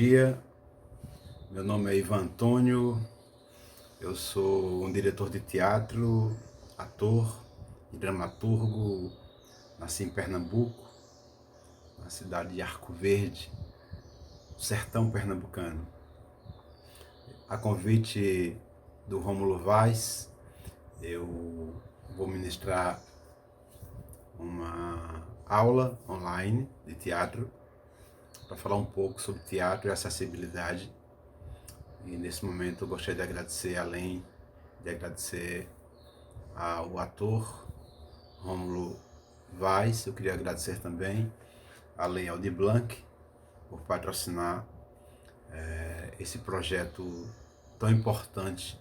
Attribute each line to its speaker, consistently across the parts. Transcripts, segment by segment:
Speaker 1: dia, meu nome é Ivan Antônio, eu sou um diretor de teatro, ator e dramaturgo, nasci em Pernambuco, na cidade de Arco Verde, sertão pernambucano. A convite do Rômulo Vaz, eu vou ministrar uma aula online de teatro para falar um pouco sobre teatro e acessibilidade. E nesse momento eu gostaria de agradecer, além de agradecer ao ator Rômulo Vaz, eu queria agradecer também a Lei Aldir Blanc por patrocinar esse projeto tão importante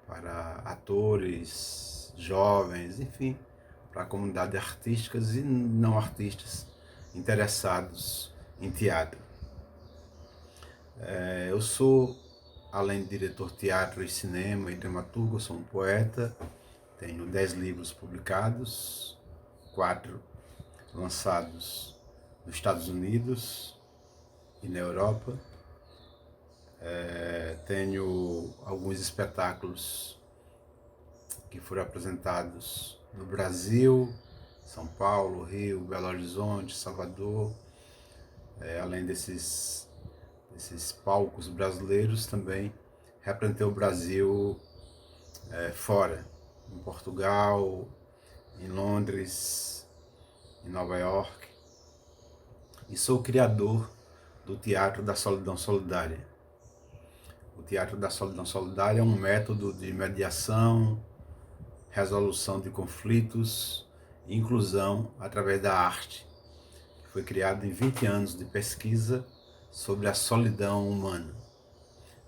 Speaker 1: para atores, jovens, enfim, para a comunidade artísticas e não artistas interessados em teatro. Eu sou, além de diretor de teatro e cinema e dramaturgo, eu sou um poeta, tenho 10 livros publicados, 4 lançados nos Estados Unidos e na Europa. Tenho alguns espetáculos que foram apresentados no Brasil, São Paulo, Rio, Belo Horizonte, Salvador. Além desses palcos brasileiros, também representei o Brasil fora, em Portugal, em Londres, em Nova York. E sou o criador do Teatro da Solidão Solidária. O Teatro da Solidão Solidária é um método de mediação, resolução de conflitos e inclusão através da arte. Foi criado em 20 anos de pesquisa sobre a solidão humana.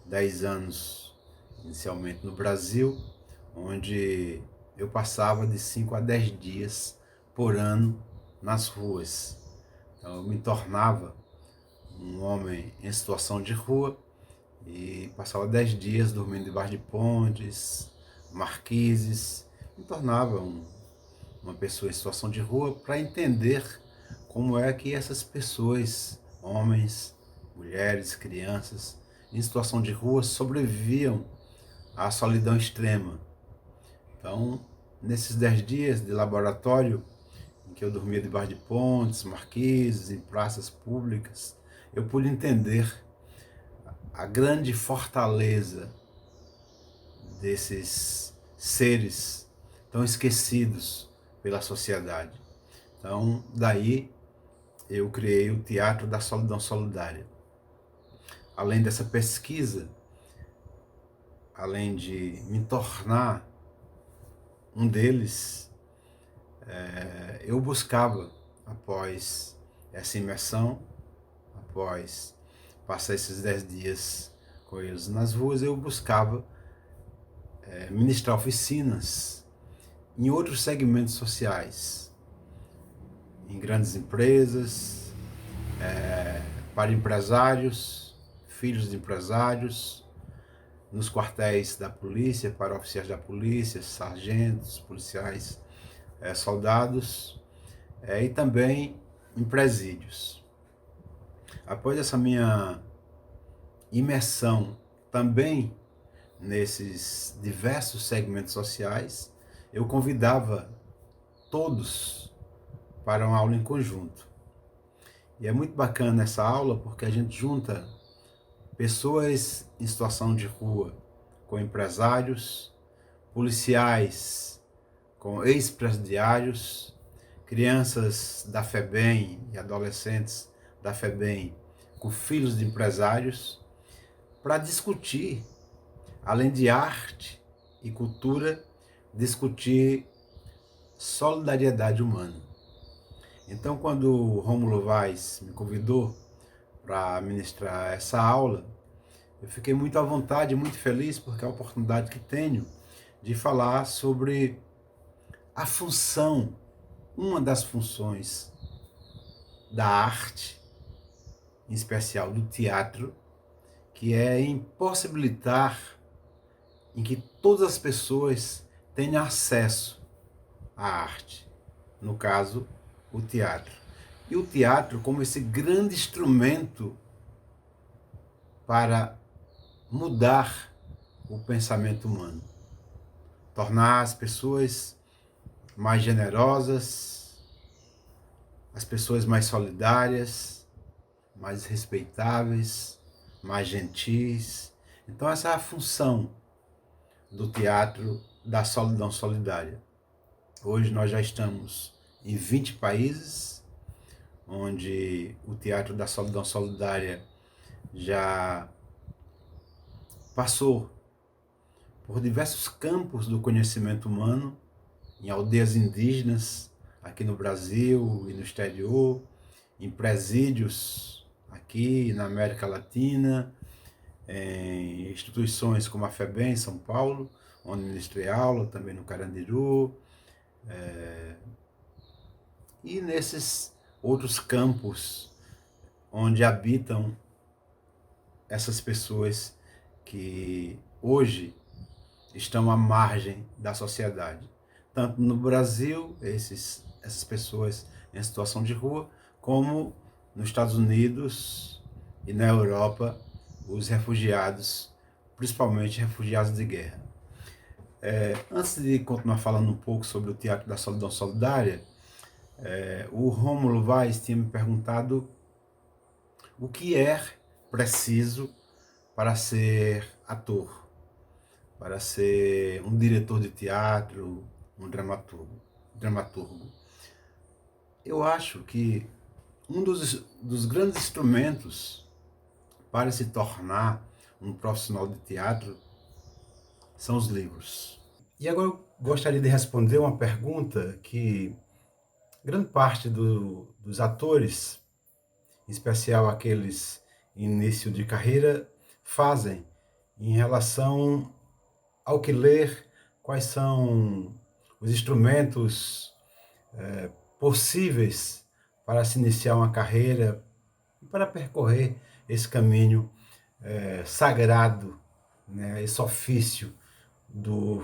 Speaker 1: 10 anos inicialmente no Brasil, onde eu passava de 5 a 10 dias por ano nas ruas. Então eu me tornava um homem em situação de rua e passava 10 dias dormindo debaixo de pontes, marquises, me tornava uma pessoa em situação de rua para entender como é que essas pessoas, homens, mulheres, crianças, em situação de rua sobreviviam à solidão extrema. Então, nesses 10 dias de laboratório, em que eu dormia debaixo de pontes, marquises, em praças públicas, eu pude entender a grande fortaleza desses seres tão esquecidos pela sociedade. Então, daí eu criei o Teatro da Solidão Solidária. Além dessa pesquisa, além de me tornar um deles, eu buscava, após essa imersão, após passar esses 10 dias com eles nas ruas, eu buscava ministrar oficinas em outros segmentos sociais, em grandes empresas, para empresários, filhos de empresários, nos quartéis da polícia, para oficiais da polícia, sargentos, policiais, soldados, e também em presídios. Após essa minha imersão também nesses diversos segmentos sociais, eu convidava todos para uma aula em conjunto. E é muito bacana essa aula porque a gente junta pessoas em situação de rua com empresários, policiais com ex-presidiários, crianças da FEBEM e adolescentes da FEBEM com filhos de empresários, para discutir, além de arte e cultura, discutir solidariedade humana. Então, quando o Rômulo Vaz me convidou para ministrar essa aula, eu fiquei muito à vontade, muito feliz, porque é a oportunidade que tenho de falar sobre a função, uma das funções da arte, em especial do teatro, que é impossibilitar em que todas as pessoas tenham acesso à arte, no caso, o teatro. E o teatro como esse grande instrumento para mudar o pensamento humano, tornar as pessoas mais generosas, as pessoas mais solidárias, mais respeitáveis, mais gentis. Então essa é a função do teatro da solidão solidária. Hoje nós já estamos em 20 países, onde o teatro da solidão solidária já passou por diversos campos do conhecimento humano, em aldeias indígenas, aqui no Brasil e no exterior, em presídios aqui na América Latina, em instituições como a FEBEM, em São Paulo, onde ministrei aula, também no Carandiru, e nesses outros campos onde habitam essas pessoas que hoje estão à margem da sociedade. Tanto no Brasil, essas pessoas em situação de rua, como nos Estados Unidos e na Europa, os refugiados, principalmente refugiados de guerra. Antes de continuar falando um pouco sobre o Teatro da Solidão Solidária, o Rômulo Vaz tinha me perguntado o que é preciso para ser ator, para ser um diretor de teatro, um dramaturgo. Eu acho que um dos grandes instrumentos para se tornar um profissional de teatro são os livros. E agora eu gostaria de responder uma pergunta que grande parte dos atores, em especial aqueles em início de carreira, fazem em relação ao que ler, quais são os instrumentos possíveis para se iniciar uma carreira, para percorrer esse caminho sagrado, né, esse ofício do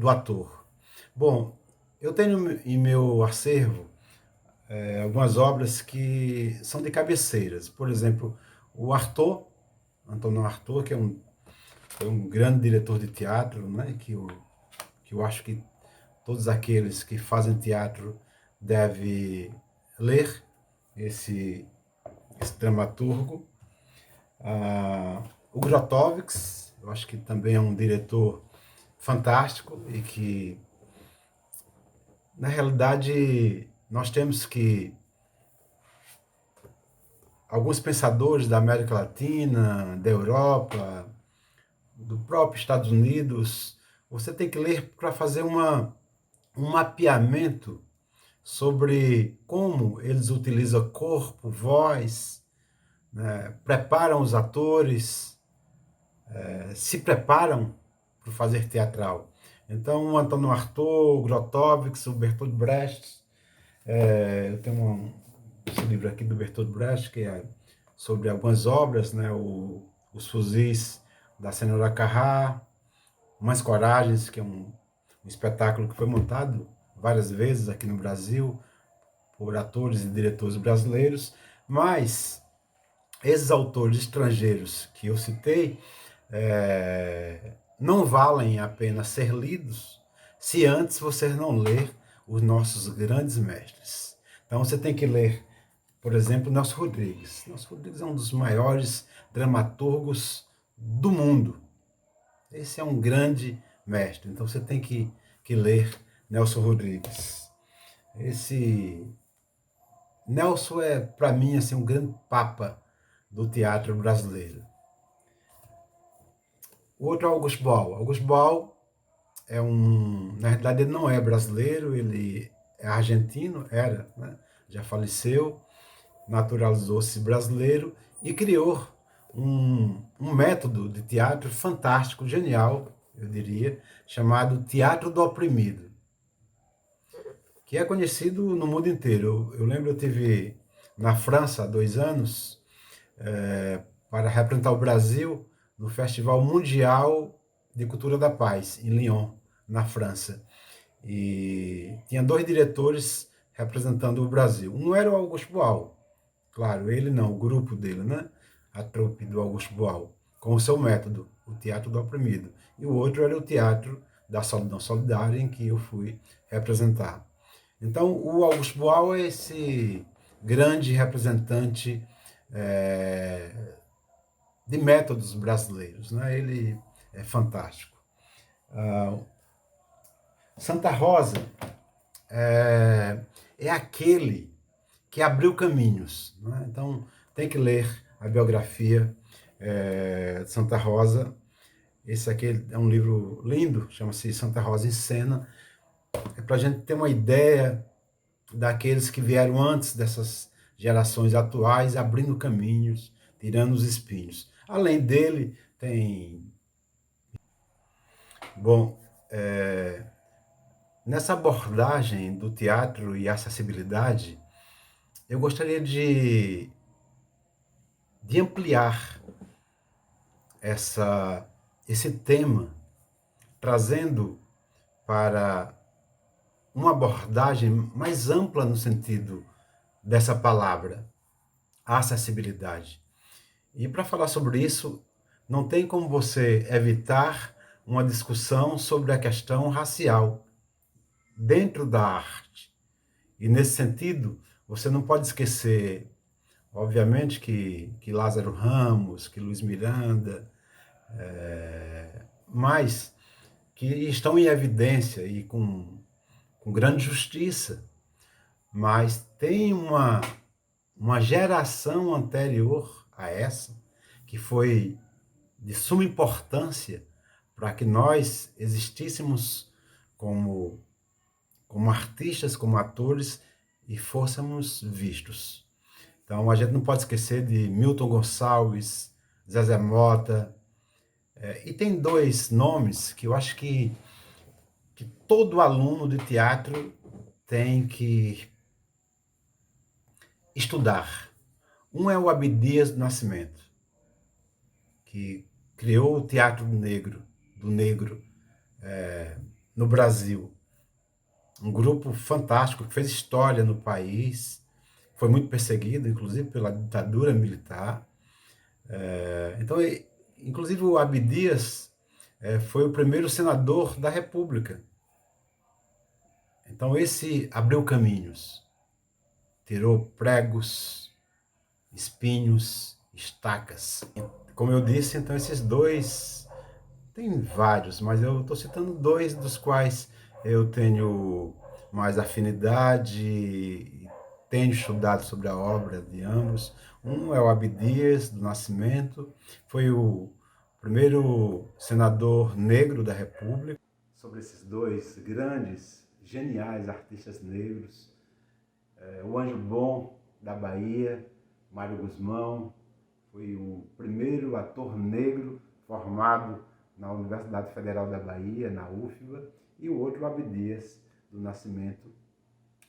Speaker 1: ator. Bom, eu tenho em meu acervo algumas obras que são de cabeceiras. Por exemplo, o Artaud, Antônio Artaud, que é um grande diretor de teatro, né, que eu acho que todos aqueles que fazem teatro devem ler esse dramaturgo. O Grotowski, eu acho que também é um diretor fantástico e que, na realidade, nós temos que alguns pensadores da América Latina, da Europa, do próprio Estados Unidos, você tem que ler para fazer um mapeamento sobre como eles utilizam corpo, voz, né, preparam os atores, se preparam para fazer teatral. Então, o Antônio Artaud, o Grotowski, o Bertolt Brecht, eu tenho esse livro aqui do Bertolt Brecht, que é sobre algumas obras, né, Os Fuzis da Senhora Carrá, Mais Coragens, que é um espetáculo que foi montado várias vezes aqui no Brasil por atores e diretores brasileiros, mas esses autores estrangeiros que eu citei não valem a pena ser lidos se antes você não ler os nossos grandes mestres. Então você tem que ler, por exemplo, Nelson Rodrigues. Nelson Rodrigues é um dos maiores dramaturgos do mundo. Esse é um grande mestre. Então você tem que ler Nelson Rodrigues. Esse Nelson é, para mim, assim, um grande papa do teatro brasileiro. O outro é Augusto Boal. Augusto Boal é na realidade ele não é brasileiro, ele é argentino, né? Já faleceu, naturalizou-se brasileiro e criou um método de teatro fantástico, genial, eu diria, chamado Teatro do Oprimido, que é conhecido no mundo inteiro. Eu lembro, eu tive na França há 2 anos, para representar o Brasil no Festival Mundial de Cultura da Paz, em Lyon, na França. E tinha 2 diretores representando o Brasil. Um era o Augusto Boal, claro, ele não, o grupo dele, né? A trupe do Augusto Boal. com o seu método, o Teatro do Oprimido. E o outro era o Teatro da Solidão Solidária, em que eu fui representar. Então, o Augusto Boal é esse grande representante de métodos brasileiros, né? Ele é fantástico. Santa Rosa é aquele que abriu caminhos, né? Então, tem que ler a biografia de Santa Rosa. Esse aqui é um livro lindo, chama-se Santa Rosa em Cena. É para a gente ter uma ideia daqueles que vieram antes dessas gerações atuais, abrindo caminhos, tirando os espinhos. Além dele, tem... Bom, nessa abordagem do teatro e acessibilidade, eu gostaria de ampliar esse tema, trazendo para uma abordagem mais ampla no sentido dessa palavra, acessibilidade. E para falar sobre isso, não tem como você evitar uma discussão sobre a questão racial dentro da arte. E nesse sentido, você não pode esquecer, obviamente, que Lázaro Ramos, que Luiz Miranda, mas que estão em evidência e com grande justiça, mas tem uma geração anterior a essa que foi de suma importância para que nós existíssemos como artistas, como atores e fôssemos vistos. Então a gente não pode esquecer de Milton Gonçalves, Zezé Mota, e tem dois nomes que eu acho que todo aluno de teatro tem que estudar. Um é o Abdias do Nascimento, que criou o teatro do negro no Brasil. Um grupo fantástico que fez história no país, foi muito perseguido, inclusive pela ditadura militar. Então, inclusive o Abdias foi o primeiro senador da República. Então esse abriu caminhos, tirou pregos, espinhos, estacas. Como eu disse, então esses dois, tem vários, mas eu estou citando dois dos quais eu tenho mais afinidade e tenho estudado sobre a obra de ambos. Um é o Abdias do Nascimento, foi o primeiro senador negro da República. Sobre esses dois grandes, geniais artistas negros, o Anjo Bom da Bahia, Mário Guzmão, foi o primeiro ator negro formado na Universidade Federal da Bahia, na UFBA, e o outro, Abdias do Nascimento,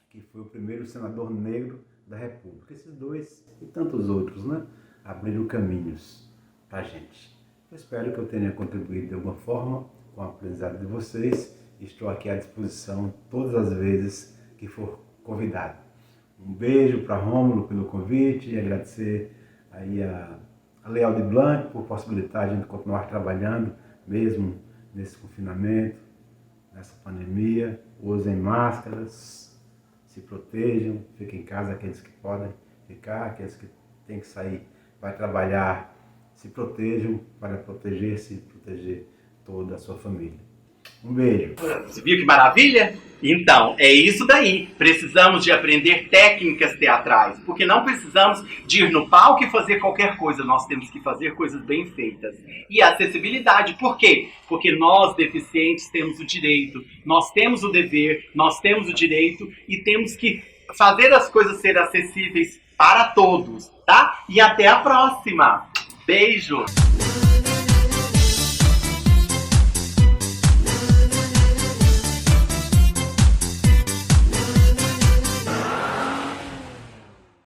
Speaker 1: que foi o primeiro senador negro da República. Esses dois e tantos outros, né, abriram caminhos para a gente. Eu espero que eu tenha contribuído de alguma forma com o aprendizado de vocês. Estou aqui à disposição todas as vezes que for convidado. Um beijo para Rômulo pelo convite e agradecer aí a Lei Aldir Blanc por possibilitar a gente continuar trabalhando mesmo nesse confinamento, nessa pandemia. Usem máscaras, se protejam, fiquem em casa aqueles que podem ficar, aqueles que têm que sair para trabalhar, se protejam para proteger-se e proteger toda a sua família. Um beijo.
Speaker 2: Você viu que maravilha? Então, é isso daí. Precisamos de aprender técnicas teatrais, porque não precisamos de ir no palco e fazer qualquer coisa. Nós temos que fazer coisas bem feitas. E acessibilidade, por quê? Porque nós, deficientes, temos o direito, nós temos o dever, nós temos o direito e temos que fazer as coisas serem acessíveis para todos, tá? E até a próxima. Beijo!